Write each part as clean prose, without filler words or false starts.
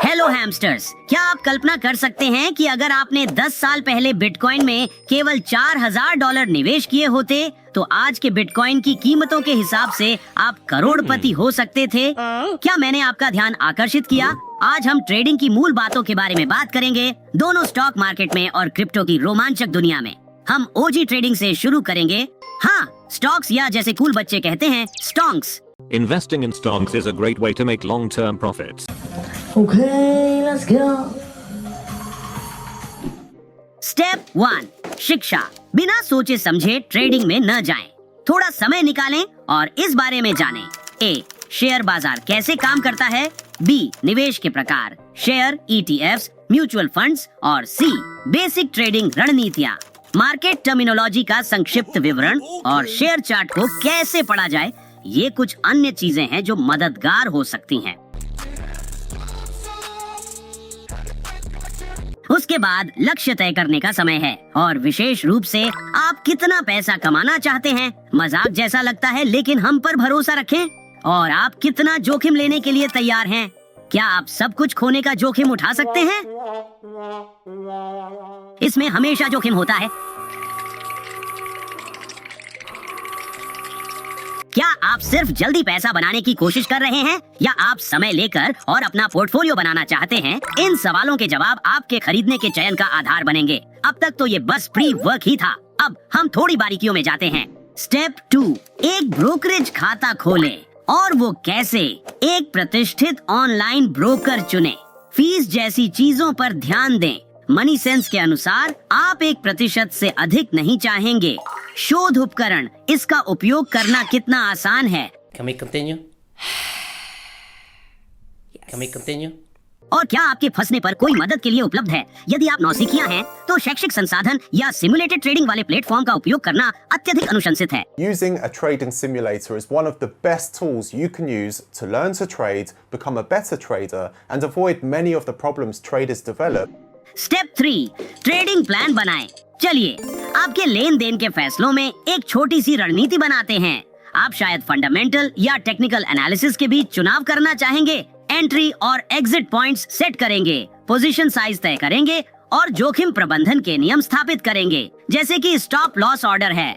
Hello hamsters, क्या आप कल्पना कर सकते हैं कि अगर आपने 10 साल पहले बिटकॉइन में केवल $4000 निवेश किए होते तो आज के बिटकॉइन की कीमतों के हिसाब से आप करोड़पति हो सकते थे। क्या मैंने आपका ध्यान आकर्षित किया? आज हम ट्रेडिंग की मूल बातों के बारे में बात करेंगे, दोनों स्टॉक मार्केट में और क्रिप्टो की रोमांचक दुनिया में। हम ओजी ट्रेडिंग से शुरू करेंगे। हाँ, स्टॉक्स या जैसे कूल बच्चे कहते हैं stocks. Investing in stocks is a great way to make long-term profits. Okay, let's go. Step 1, शिक्षा। बिना सोचे समझे ट्रेडिंग में न जाएं। थोड़ा समय निकालें और इस बारे में जानें। ए, शेयर बाजार कैसे काम करता है। बी, निवेश के प्रकार, शेयर, ETFs, म्यूचुअल फंड्स। और सी, बेसिक ट्रेडिंग रणनीतियाँ, मार्केट टर्मिनोलॉजी का संक्षिप्त विवरण और शेयर चार्ट को कैसे पढ़ा जाए। ये कुछ अन्य चीजें हैं जो मददगार हो सकती हैं। उसके बाद लक्ष्य तय करने का समय है और विशेष रूप से आप कितना पैसा कमाना चाहते हैं। मजाक जैसा लगता है, लेकिन हम पर भरोसा रखें। और आप कितना जोखिम लेने के लिए तैयार हैं? क्या आप सब कुछ खोने का जोखिम उठा सकते हैं? इसमें हमेशा जोखिम होता है। क्या आप सिर्फ जल्दी पैसा बनाने की कोशिश कर रहे हैं या आप समय लेकर और अपना पोर्टफोलियो बनाना चाहते हैं? इन सवालों के जवाब आपके खरीदने के चयन का आधार बनेंगे। अब तक तो ये बस प्री वर्क ही था। अब हम थोड़ी बारीकियों में जाते हैं। स्टेप 2, एक ब्रोकरेज खाता खोलें। और वो कैसे? एक प्रतिष्ठित ऑनलाइन ब्रोकर चुनें। फीस जैसी चीजों पर ध्यान दें। मनी सेंस के अनुसार आप 1% से अधिक नहीं चाहेंगे। शोध उपकरण, इसका उपयोग करना कितना आसान है। Can we continue? Can we continue? और क्या आपके फंसने पर कोई मदद के लिए उपलब्ध है? यदि आप नौसिखिया हैं, तो शैक्षिक संसाधन या सिमुलेटेड ट्रेडिंग वाले प्लेटफॉर्म का उपयोग करना अत्यधिक अनुशंसित है। Using a trading simulator is one of the best tools you can use to learn to trade, become a better trader, and avoid many of the problems traders develop. Step 3, trading plan बनाएं। चलिए आपके लेन then के फैसलों में एक छोटी सी रणनीति बनाते हैं। आप शायद फंडामेंटल या टेक्निकल एनालिसिस के बीच चुनाव करना चाहेंगे। एंट्री और एग्जिट पॉइंट्स सेट करेंगे, पोजीशन साइज तय करेंगे और जोखिम प्रबंधन के नियम स्थापित करेंगे, जैसे कि स्टॉप लॉस ऑर्डर है।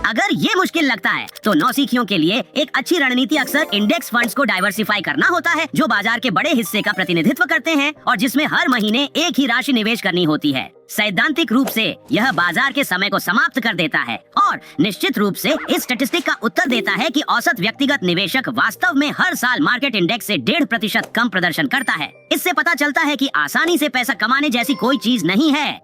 अगर ये मुश्किल लगता है तो नौसिखियों के लिए एक अच्छी रणनीति अक्सर इंडेक्स फंड्स को डाइवर्सिफाई करना होता है, जो बाजार के बड़े हिस्से का प्रतिनिधित्व करते हैं और जिसमें हर महीने एक ही राशि निवेश करनी होती है। सैद्धांतिक रूप से यह बाजार के समय को समाप्त कर देता है और निश्चित रूप से इस स्टैटिस्टिक का उत्तर देता है कि औसत व्यक्तिगत निवेशक वास्तव में हर साल मार्केट इंडेक्स से 1.5% कम प्रदर्शन करता है। इससे पता चलता है कि आसानी से पैसा कमाने जैसी कोई चीज नहीं है।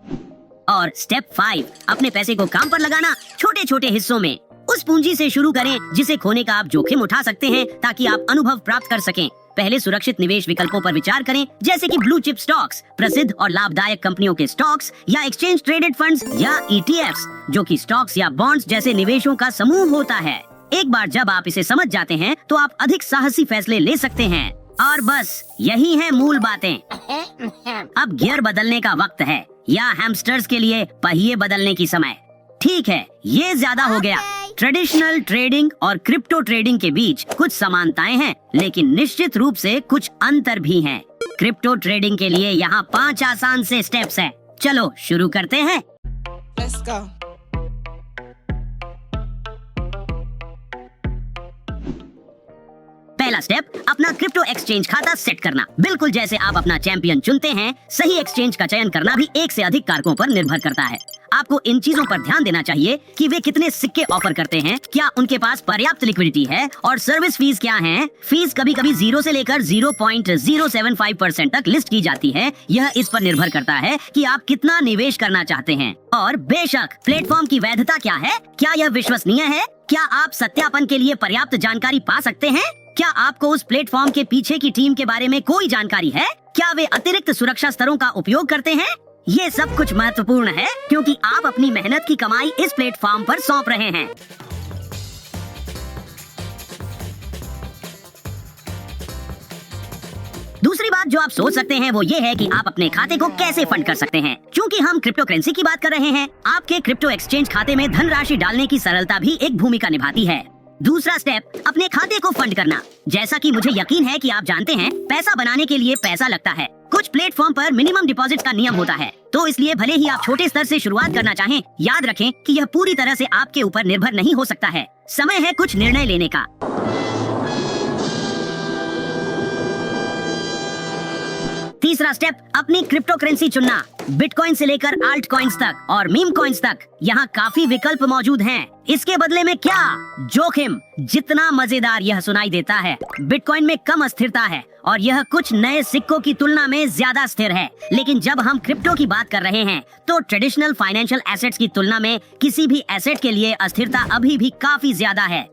और स्टेप 5, अपने पैसे को काम पर लगाना। छोटे छोटे हिस्सों में उस पूंजी से शुरू करें जिसे खोने का आप जोखिम उठा सकते हैं, ताकि आप अनुभव प्राप्त कर सकें। पहले सुरक्षित निवेश विकल्पों पर विचार करें, जैसे कि ब्लू चिप स्टॉक्स, प्रसिद्ध और लाभदायक कंपनियों के स्टॉक्स, या एक्सचेंज ट्रेडेड फंड्स या ETFs, जो कि स्टॉक्स या बॉन्ड्स जैसे निवेशों का समूह होता है। एक बार जब आप इसे समझ जाते हैं तो आप अधिक साहसी फैसले ले सकते हैं। और बस यही है मूल बातें। अब गियर बदलने का वक्त है, या हैमस्टर्स के लिए पहिए बदलने की समय। ठीक है, ये ज्यादा हो गया। ट्रेडिशनल ट्रेडिंग और क्रिप्टो ट्रेडिंग के बीच कुछ समानताएं हैं, लेकिन निश्चित रूप से कुछ अंतर भी हैं। क्रिप्टो ट्रेडिंग के लिए यहाँ 5 आसान से स्टेप्स हैं। चलो शुरू करते हैं। Let's go. पहला स्टेप, अपना क्रिप्टो एक्सचेंज खाता सेट करना। बिल्कुल जैसे आप अपना चैंपियन चुनते हैं, सही एक्सचेंज का चयन करना भी एक से अधिक कारकों पर निर्भर करता है। आपको इन चीजों पर ध्यान देना चाहिए कि वे कितने सिक्के ऑफर करते हैं, क्या उनके पास पर्याप्त लिक्विडिटी है और सर्विस फीस क्या हैं। फीस कभी कभी 0 से लेकर 0.075% तक लिस्ट की जाती है। यह इस पर निर्भर करता है कि आप कितना निवेश करना चाहते हैं। और बेशक प्लेटफॉर्म की वैधता क्या है, क्या यह विश्वसनीय है, क्या आप सत्यापन के लिए पर्याप्त जानकारी पा सकते हैं, क्या आपको उस प्लेटफॉर्म के पीछे की टीम के बारे में कोई जानकारी है, क्या वे अतिरिक्त सुरक्षा स्तरों का उपयोग करते हैं। ये सब कुछ महत्वपूर्ण है, क्योंकि आप अपनी मेहनत की कमाई इस प्लेटफॉर्म पर सौंप रहे हैं। दूसरी बात जो आप सोच सकते हैं वो ये है कि आप अपने खाते को कैसे फंड कर सकते हैं। क्योंकि हम क्रिप्टो करेंसी की बात कर रहे हैं, आपके क्रिप्टो एक्सचेंज खाते में धनराशि डालने की सरलता भी एक भूमिका निभाती है। दूसरा स्टेप, अपने खाते को फंड करना। जैसा कि मुझे यकीन है कि आप जानते हैं, पैसा बनाने के लिए पैसा लगता है। कुछ प्लेटफॉर्म पर मिनिमम डिपॉजिट का नियम होता है, तो इसलिए भले ही आप छोटे स्तर से शुरुआत करना चाहें, याद रखें कि यह पूरी तरह से आपके ऊपर निर्भर नहीं हो सकता है। समय है कुछ निर्णय लेने का। तीसरा स्टेप, अपनी क्रिप्टो करेंसी चुनना। बिटकॉइन से लेकर आल्ट कॉइन्स तक और मीम कॉइन्स तक यहाँ काफी विकल्प मौजूद हैं। इसके बदले में क्या? जोखिम। जितना मजेदार यह सुनाई देता है, बिटकॉइन में कम अस्थिरता है और यह कुछ नए सिक्कों की तुलना में ज्यादा स्थिर है। लेकिन जब हम क्रिप्टो की बात कर रहे हैं तो ट्रेडिशनल फाइनेंशियल एसेट्स की तुलना में किसी भी एसेट के लिए अस्थिरता अभी भी काफी ज्यादा है।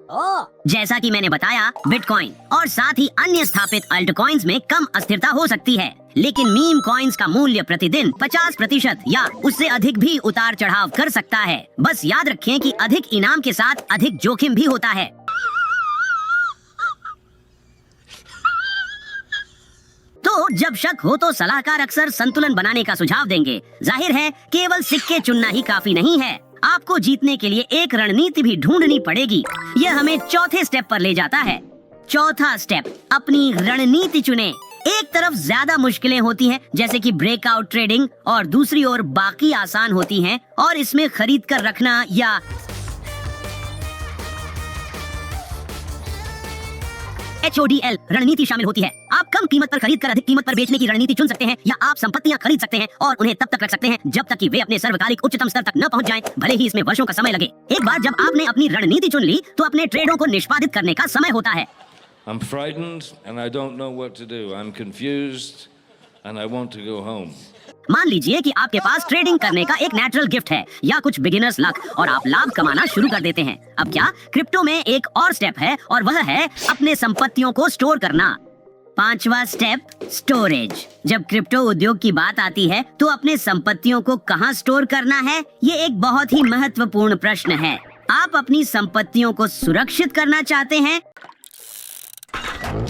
जैसा कि मैंने बताया, बिटकॉइन और साथ ही अन्य स्थापित अल्ट कॉइन्स में कम अस्थिरता हो सकती है, लेकिन मीम कॉइन्स का मूल्य प्रतिदिन 50% या उससे अधिक भी उतार चढ़ाव कर सकता है। बस याद रखें कि अधिक इनाम के साथ अधिक जोखिम भी होता है। तो जब शक हो तो सलाहकार अक्सर संतुलन बनाने का सुझाव देंगे। जाहिर है, केवल सिक्के चुनना ही काफी नहीं है, आपको जीतने के लिए एक रणनीति भी ढूंढनी पड़ेगी। यह हमें चौथे स्टेप पर ले जाता है। चौथा स्टेप, अपनी रणनीति चुने। एक तरफ ज्यादा मुश्किलें होती हैं, जैसे कि ब्रेकआउट ट्रेडिंग, और दूसरी ओर बाकी आसान होती हैं और इसमें खरीद कर रखना या HODL रणनीति शामिल होती है। आप कम कीमत पर खरीद कर अधिक कीमत पर बेचने की रणनीति चुन सकते हैं, या आप संपत्तियां खरीद सकते हैं और उन्हें तब तक रख सकते हैं जब तक कि वे अपने सर्वकालिक उच्चतम स्तर तक न पहुंच जाएं, भले ही इसमें वर्षों का समय लगे। एक बार जब आपने अपनी रणनीति चुन ली तो अपने ट्रेडों को निष्पादित करने का समय होता है। I'm frightened and I don't know what to do. I'm confused and I want to go home. मान लीजिए कि आपके पास ट्रेडिंग करने का एक नेचुरल गिफ्ट है या कुछ बिगिनर्स लक और आप लाभ कमाना शुरू कर देते हैं। अब क्या? क्रिप्टो में एक और स्टेप है और वह है अपने संपत्तियों को स्टोर करना। पांचवा स्टेप, स्टोरेज। जब क्रिप्टो उद्योग की बात आती है तो अपने संपत्तियों को कहां स्टोर करना है, ये एक बहुत ही महत्वपूर्ण प्रश्न है। आप अपनी संपत्तियों को सुरक्षित करना चाहते हैं?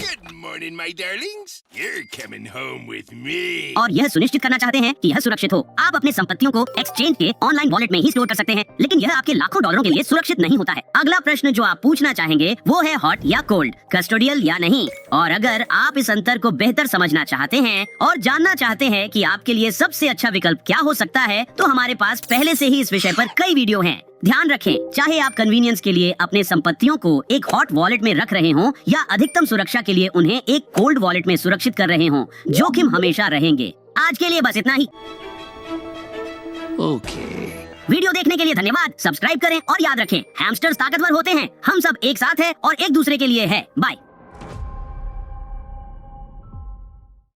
Good morning, my darlings. You're coming home with me. और यह सुनिश्चित करना चाहते हैं कि यह सुरक्षित हो। आप अपने संपत्तियों को एक्सचेंज के ऑनलाइन वॉलेट में ही स्टोर कर सकते हैं, लेकिन यह आपके लाखों डॉलरों के लिए सुरक्षित नहीं होता है। अगला प्रश्न जो आप पूछना चाहेंगे वो है हॉट या कोल्ड, कस्टोडियल या नहीं। और अगर आप इस अंतर को बेहतर समझना चाहते हैं और जानना चाहते हैं कि आपके लिए सबसे अच्छा विकल्प क्या हो सकता है, तो हमारे पास पहले से ही इस विषय पर कई वीडियो हैं। ध्यान रखें, चाहे आप कन्वीनियंस के लिए अपने संपत्तियों को एक हॉट वॉलेट में रख रहे हों या अधिकतम सुरक्षा के लिए उन्हें एक कोल्ड वॉलेट में सुरक्षित कर रहे हों, जोखिम हमेशा रहेंगे। आज के लिए बस इतना ही। वीडियो देखने के लिए धन्यवाद। सब्सक्राइब करें और याद रखें, हैमस्टर्स ताकतवर होते हैं। हम सब एक साथ हैं और एक दूसरे के लिए है। बाय।